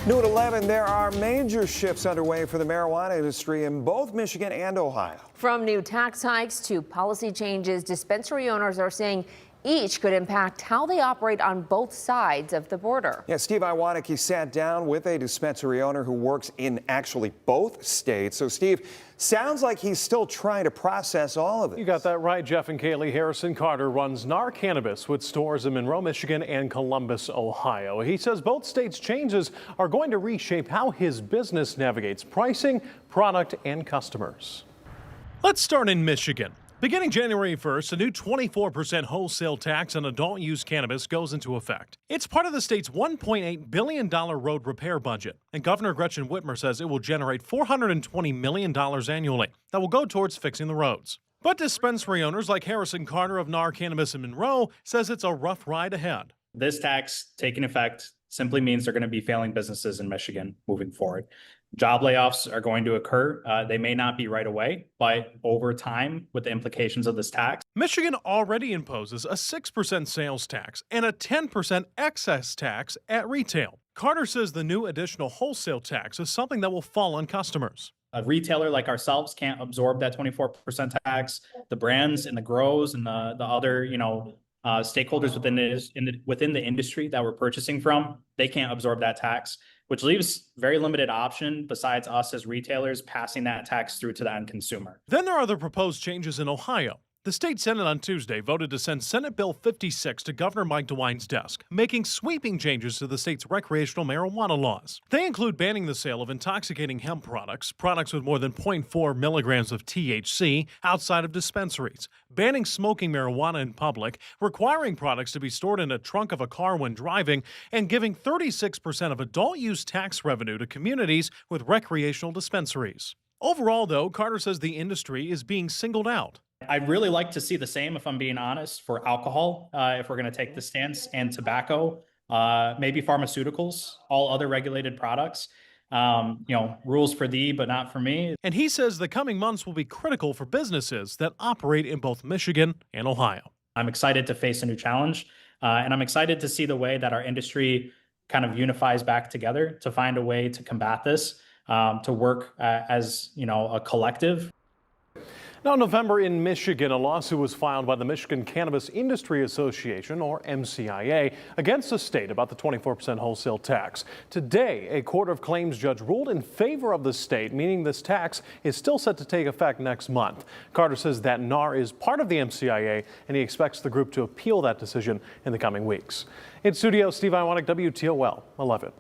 New at 11, there are major shifts underway for the marijuana industry in both Michigan and Ohio. From new tax hikes to policy changes, dispensary owners are saying each could impact how they operate on both sides of the border. Yeah, Steve Iwanicki sat down with a dispensary owner who works in actually both states. So, Steve, sounds like he's still trying to process all of this. You got that right, Jeff and Kaylee. Harrison Carter runs NAR Cannabis with stores in Monroe, Michigan and Columbus, Ohio. He says both states' changes are going to reshape how his business navigates pricing, product, and customers. Let's start in Michigan. Beginning January 1st, a new 24% wholesale tax on adult use cannabis goes into effect. It's part of the state's $1.8 billion road repair budget, and Governor Gretchen Whitmer says it will generate $420 million annually that will go towards fixing the roads. But dispensary owners like Harrison Carter of NAR Cannabis in Monroe says it's a rough ride ahead. This tax taking effect simply means they're going to be failing businesses in Michigan moving forward. Job layoffs are going to occur. They may not be right away, but over time with the implications of this tax. Michigan already imposes a 6% sales tax and a 10% excess tax at retail. Carter says the new additional wholesale tax is something that will fall on customers. A retailer like ourselves can't absorb that 24% tax. The brands and the grows and the other, stakeholders within the industry that we're purchasing from, they can't absorb that tax, which leaves very limited option besides us as retailers passing that tax through to the end consumer. Then there are the proposed changes in Ohio. The state Senate on Tuesday voted to send Senate Bill 56 to Governor DeWine's desk, making sweeping changes to the state's recreational marijuana laws. They include banning the sale of intoxicating hemp products, products with more than 0.4 milligrams of THC, outside of dispensaries, banning smoking marijuana in public, requiring products to be stored in a trunk of a car when driving, and giving 36% of adult use tax revenue to communities with recreational dispensaries. Overall, though, Carter says the industry is being singled out. I'd really like to see the same, if I'm being honest, for alcohol, if we're going to take the stance, and tobacco, maybe pharmaceuticals, all other regulated products. Rules for thee, but not for me. And he says the coming months will be critical for businesses that operate in both Michigan and Ohio. I'm excited to face a new challenge, and I'm excited to see the way that our industry kind of unifies back together to find a way to combat this, to work as a collective. Now, in November in Michigan, a lawsuit was filed by the Michigan Cannabis Industry Association, or MCIA, against the state about the 24% wholesale tax. Today, a court of claims judge ruled in favor of the state, meaning this tax is still set to take effect next month. Carter says that NAR is part of the MCIA, and he expects the group to appeal that decision in the coming weeks. In studio, Steve Iwanicki, WTOL 11.